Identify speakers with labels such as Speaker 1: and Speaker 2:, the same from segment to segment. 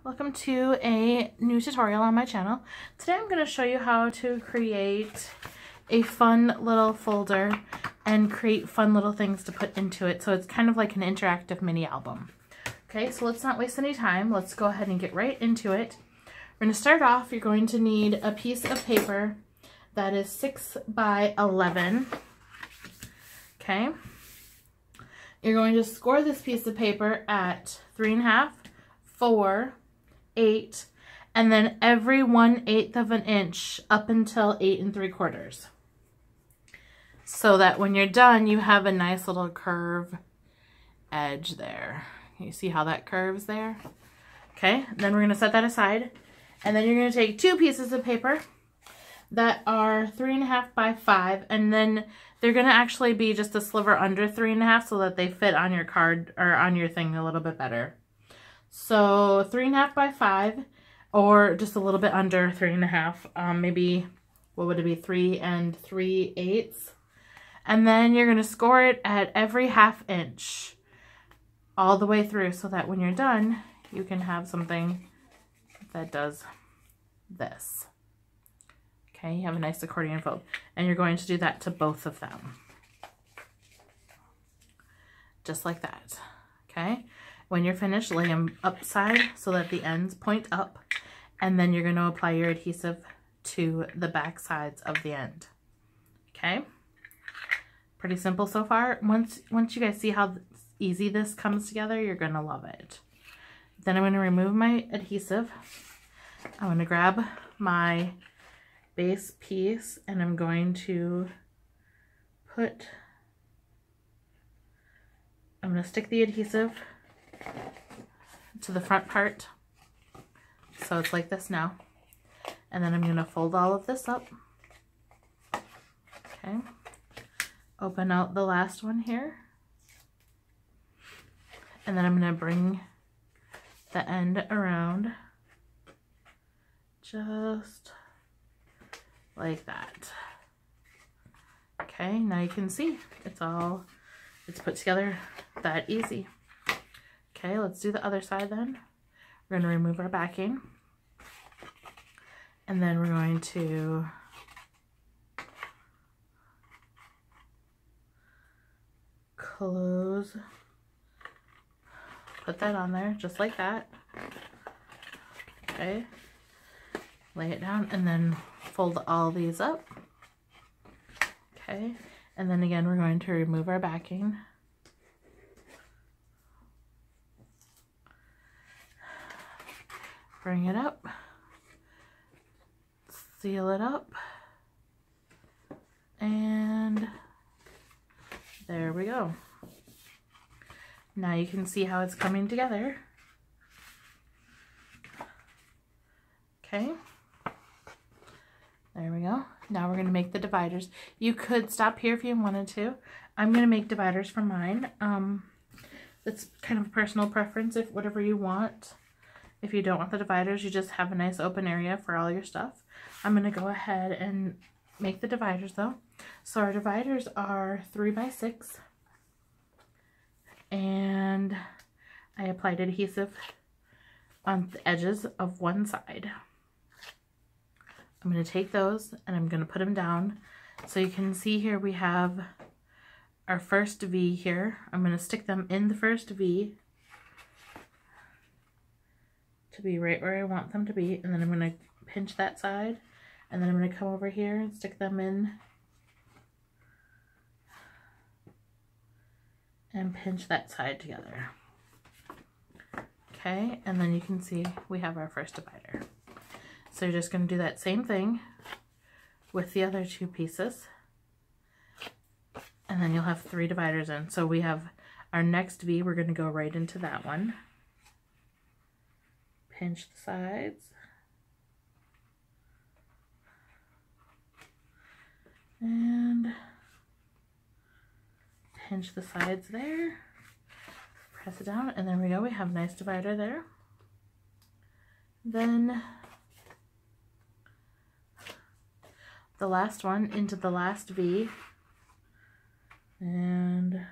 Speaker 1: Welcome to a new tutorial on my channel. Today I'm going to show you how to create a fun little folder and create fun little things to put into it. So it's kind of like an interactive mini album. Okay, so let's not waste any time. Let's go ahead and get right into it. We're going to start off. You're going to need a piece of paper that is 6 by 11. Okay. You're going to score this piece of paper at 3.5, 4, 8, and then every 1/8 of an inch up until 8 3/4. So that when you're done, you have a nice little curve edge there. You see how that curves there? Okay, then we're going to set that aside. And then you're going to take 2 pieces of paper that are 3.5 by 5, and then they're going to actually be just a sliver under 3.5 so that they fit on your card or on your thing a little bit better. So 3.5 by 5, or just a little bit under 3.5, maybe, what would it be, 3 3/8. And then you're going to score it at every 1/2 inch all the way through so that when you're done, you can have something that does this. Okay, you have a nice accordion fold. And you're going to do that to both of them. Just like that. Okay, when you're finished, lay them upside so that the ends point up. And then you're going to apply your adhesive to the back sides of the end. Okay, pretty simple so far. Once you guys see how easy this comes together, you're going to love it. Then I'm going to remove my adhesive. I'm going to grab my base piece and I'm going to stick the adhesive to the front part. So it's like this now. And then I'm going to fold all of this up. Okay. Open out the last one here. And then I'm going to bring the end around just like that. Okay, now you can see it's put together that easy. Okay, let's do the other side then. We're going to remove our backing. And then we're going to put that on there just like that. Okay, lay it down and then fold all these up. Okay, and then again we're going to remove our backing. Bring it up, seal it up, and there we go. Now you can see how it's coming together. Okay, there we go. Now we're going to make the dividers. You could stop here if you wanted to. I'm going to make dividers for mine. It's kind of a personal preference, if whatever you want. If you don't want the dividers, you just have a nice open area for all your stuff. I'm going to go ahead and make the dividers though. So our dividers are 3 by 6. And I applied adhesive on the edges of one side. I'm going to take those and I'm going to put them down. So you can see here we have our first V here. I'm going to stick them in the first V to be right where I want them to be. And then I'm going to pinch that side. And then I'm going to come over here and stick them in and pinch that side together. Okay, and then you can see we have our first divider. So you're just going to do that same thing with the other 2 pieces. And then you'll have 3 dividers in. So we have our next V, we're going to go right into that one. Pinch the sides. And pinch the sides there. Press it down, and there we go. We have a nice divider there. Then the last one into the last V, and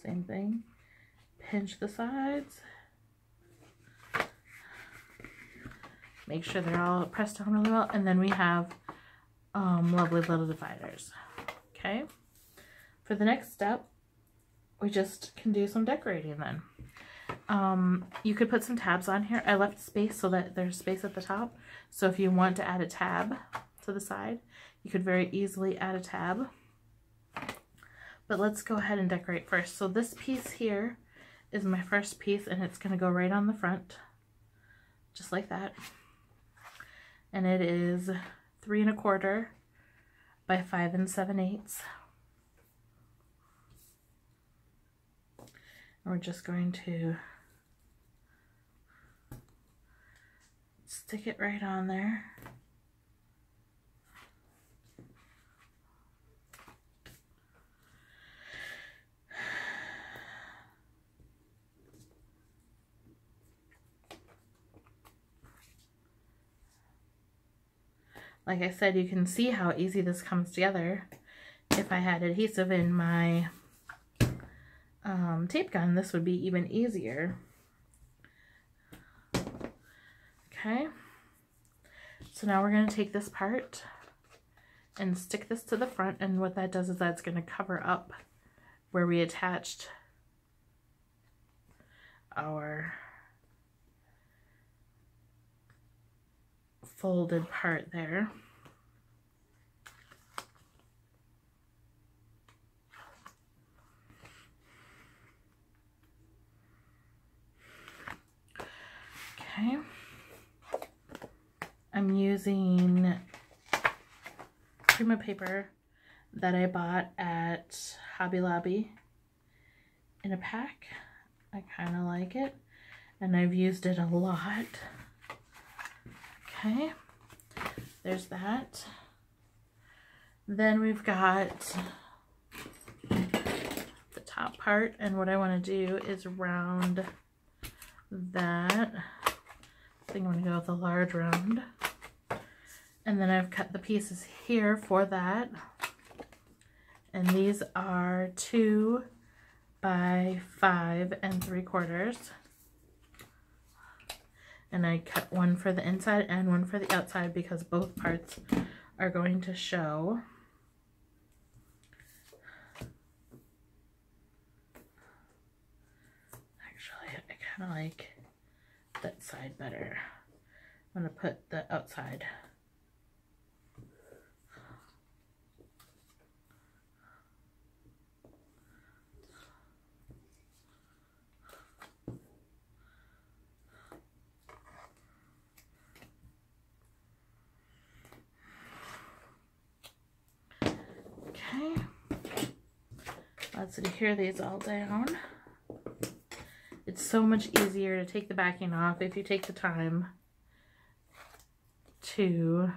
Speaker 1: same thing, pinch the sides, Make sure they're all pressed down really well. And then we have lovely little dividers. Okay. For the next step, we just can do some decorating then. You could put some tabs on here. I left space so that there's space at the top. So if you want to add a tab to the side, you could very easily add a tab. But let's go ahead and decorate first. So this piece here is my first piece, and it's going to go right on the front, just like that. And it is 3 1/4 by 5 7/8. And we're just going to stick it right on there. Like I said, you can see how easy this comes together. If I had adhesive in my tape gun, this would be even easier. Okay, so now we're going to take this part and stick this to the front, and what that does is that's going to cover up where we attached our folded part there. Okay, I'm using Prima paper that I bought at Hobby Lobby in a pack. I kind of like it, and I've used it a lot. Okay, there's that. Then we've got the top part, and what I want to do is round that. I think I'm going to go with a large round. And then I've cut the pieces here for that. And these are 2 by 5 3/4. And I cut one for the inside and one for the outside because both parts are going to show. Actually, I kind of like that side better. I'm going to put the outside. Okay, let's adhere these all down. It's so much easier to take the backing off if you take the time to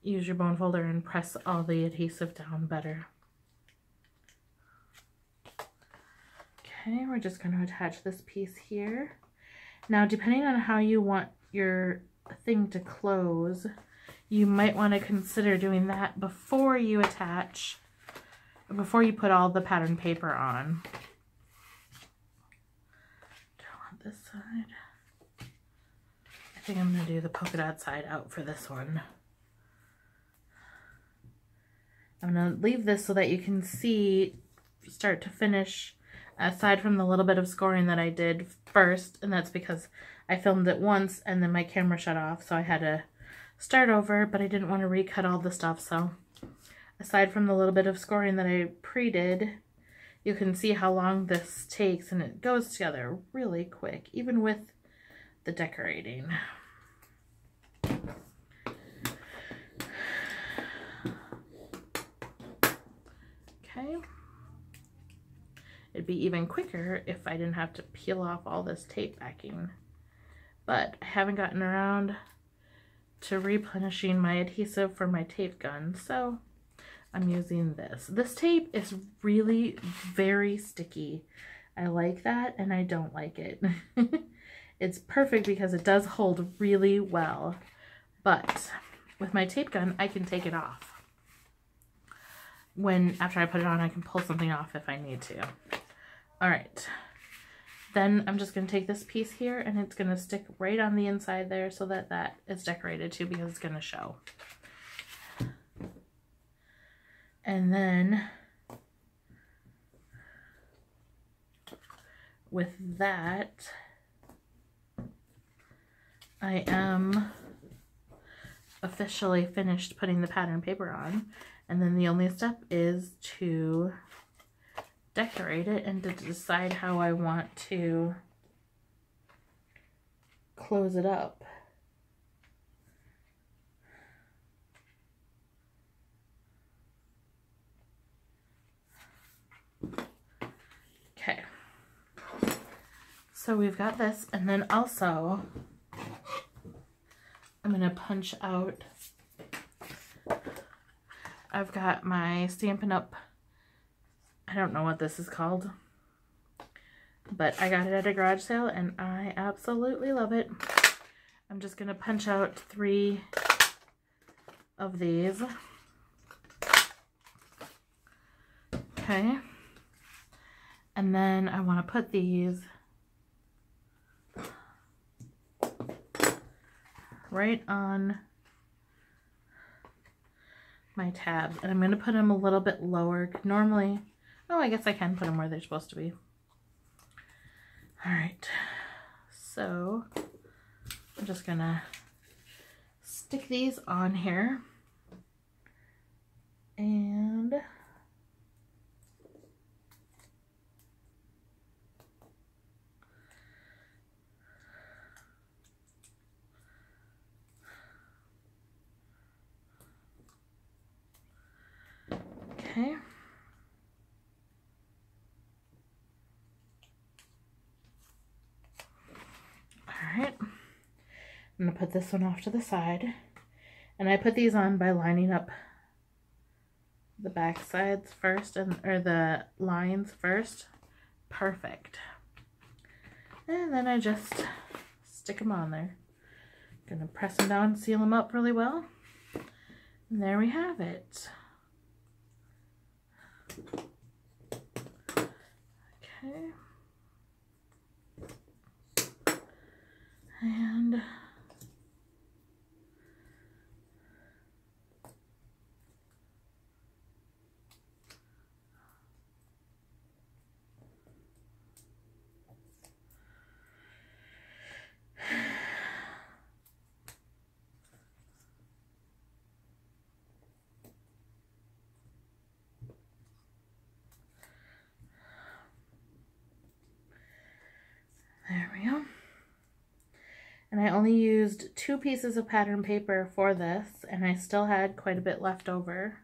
Speaker 1: use your bone folder and press all the adhesive down better. Okay, we're just going to attach this piece here. Now, depending on how you want your thing to close, you might want to consider doing that before you attach, before you put all the pattern paper on. Do I want this side? I think I'm going to do the polka dot side out for this one. I'm going to leave this so that you can see start to finish, aside from the little bit of scoring that I did first, and that's because I filmed it once and then my camera shut off, so I had to start over, but I didn't want to recut all the stuff. So aside from the little bit of scoring that I pre-did, you can see how long this takes, and it goes together really quick, even with the decorating. Okay. It'd be even quicker if I didn't have to peel off all this tape backing, but I haven't gotten around to replenishing my adhesive for my tape gun, so I'm using this. This tape is really very sticky. I like that, and I don't like it. It's perfect because it does hold really well, but with my tape gun, I can take it off. After I put it on, I can pull something off if I need to. All right, Then I'm just going to take this piece here and it's going to stick right on the inside there so that that is decorated too, because it's going to show. And then with that, I am officially finished putting the pattern paper on. And then the only step is to decorate it and to decide how I want to close it up. Okay, so we've got this, and then also I'm going to punch out, I've got my Stampin' Up, I don't know what this is called, but I got it at a garage sale and I absolutely love it. I'm just going to punch out 3 of these. Okay. And then I want to put these right on my tabs. And I'm going to put them a little bit lower. Normally, oh, I guess I can put them where they're supposed to be. All right. So I'm just going to stick these on here. And okay. All right. I'm going to put this one off to the side. And I put these on by lining up the back sides first, or the lines first. Perfect. And then I just stick them on there. Gonna press them down, seal them up really well. And there we have it. Okay. And there we go. And I only used 2 pieces of pattern paper for this, and I still had quite a bit left over.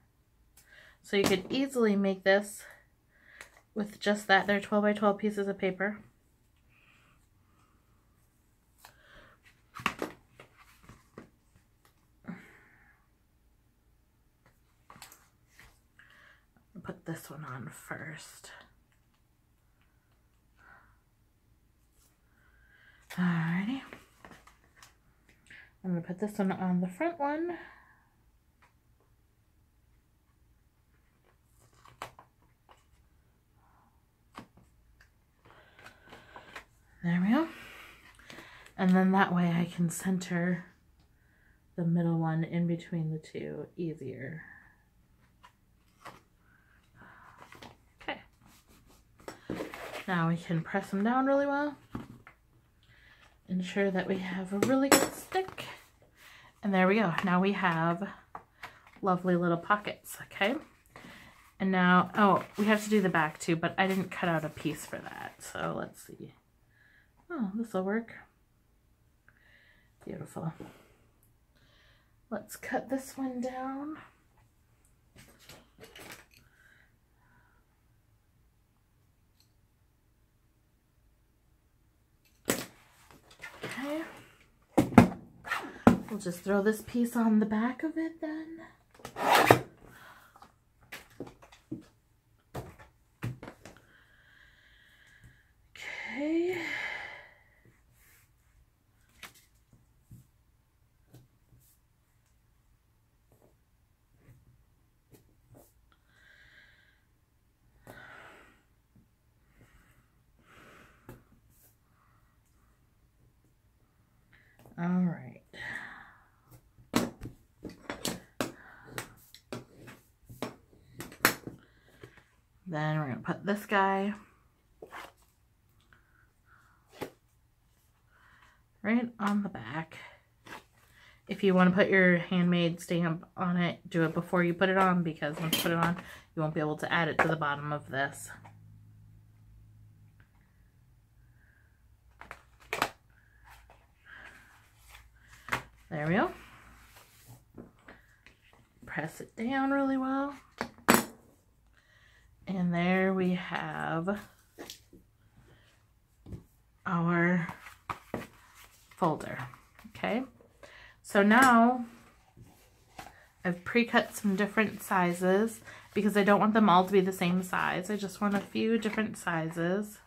Speaker 1: So you could easily make this with just that. They're 12 by 12 pieces of paper. I'll put this one on first. Alrighty. I'm going to put this one on the front one. There we go. And then that way I can center the middle one in between the two easier. Okay. Now we can press them down really well. Ensure that we have a really good stick. And there we go. Now we have lovely little pockets, okay? And now, oh, we have to do the back too, but I didn't cut out a piece for that. So let's see. Oh, this will work. Beautiful. Let's cut this one down. Okay. We'll just throw this piece on the back of it then. Okay. All right. Then we're going to put this guy right on the back. If you want to put your handmade stamp on it, do it before you put it on, because once you put it on, you won't be able to add it to the bottom of this. There we go. Press it down really well. And there we have our folder. Okay. So now I've pre-cut some different sizes because I don't want them all to be the same size. I just want a few different sizes.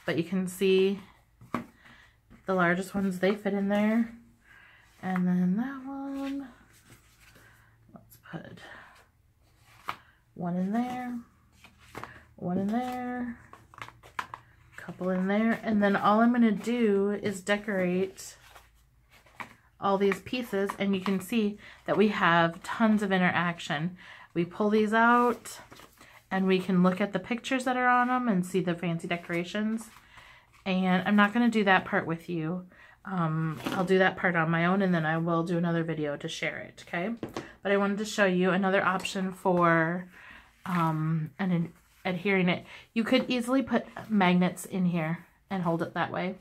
Speaker 1: But you can see the largest ones, they fit in there. And then that one, let's put one in there, one in there, a couple in there. And then all I'm going to do is decorate all these pieces, and you can see that we have tons of interaction. We pull these out and we can look at the pictures that are on them and see the fancy decorations. And I'm not going to do that part with you. I'll do that part on my own, and then I will do another video to share it, okay? But I wanted to show you another option for adhering it. You could easily put magnets in here and hold it that way.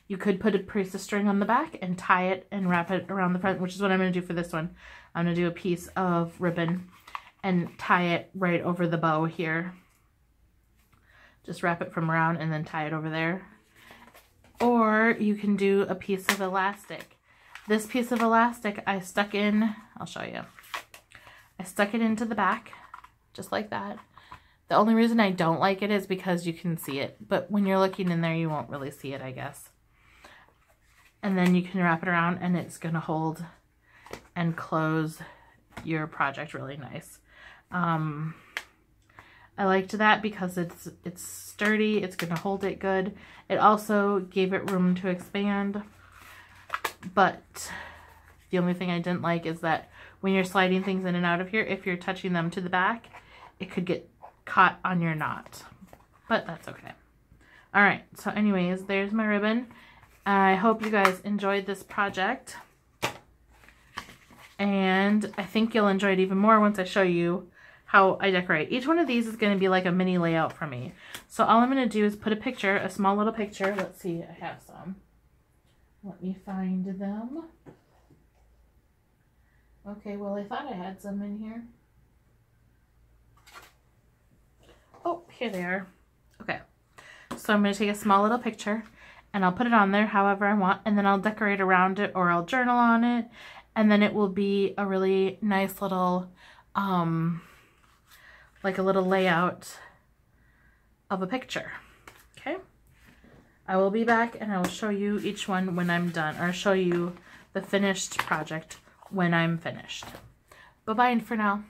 Speaker 1: You could put a piece of string on the back and tie it and wrap it around the front, which is what I'm going to do for this one. I'm going to do a piece of ribbon and tie it right over the bow here. Just wrap it from around and then tie it over there. Or you can do a piece of elastic. This piece of elastic I stuck in, I'll show you. I stuck it into the back, just like that. The only reason I don't like it is because you can see it, but when you're looking in there, you won't really see it, I guess. And then you can wrap it around, and it's gonna hold and close your project really nice. I liked that because it's sturdy, it's gonna hold it good. It also gave it room to expand, but the only thing I didn't like is that when you're sliding things in and out of here, if you're touching them to the back, it could get caught on your knot, but that's okay. All right, so anyways, there's my ribbon. I hope you guys enjoyed this project, and I think you'll enjoy it even more once I show you how I decorate. Each one of these is going to be like a mini layout for me. So all I'm going to do is put a picture, a small little picture. Let's see, I have some. Let me find them. Okay, well, I thought I had some in here. Oh, here they are. Okay, so I'm going to take a small little picture and I'll put it on there however I want, and then I'll decorate around it, or I'll journal on it, and then it will be a really nice little like a little layout of a picture. Okay, I will be back and I will show you each one when I'm done, or show you the finished project when I'm finished. Bye-bye for now.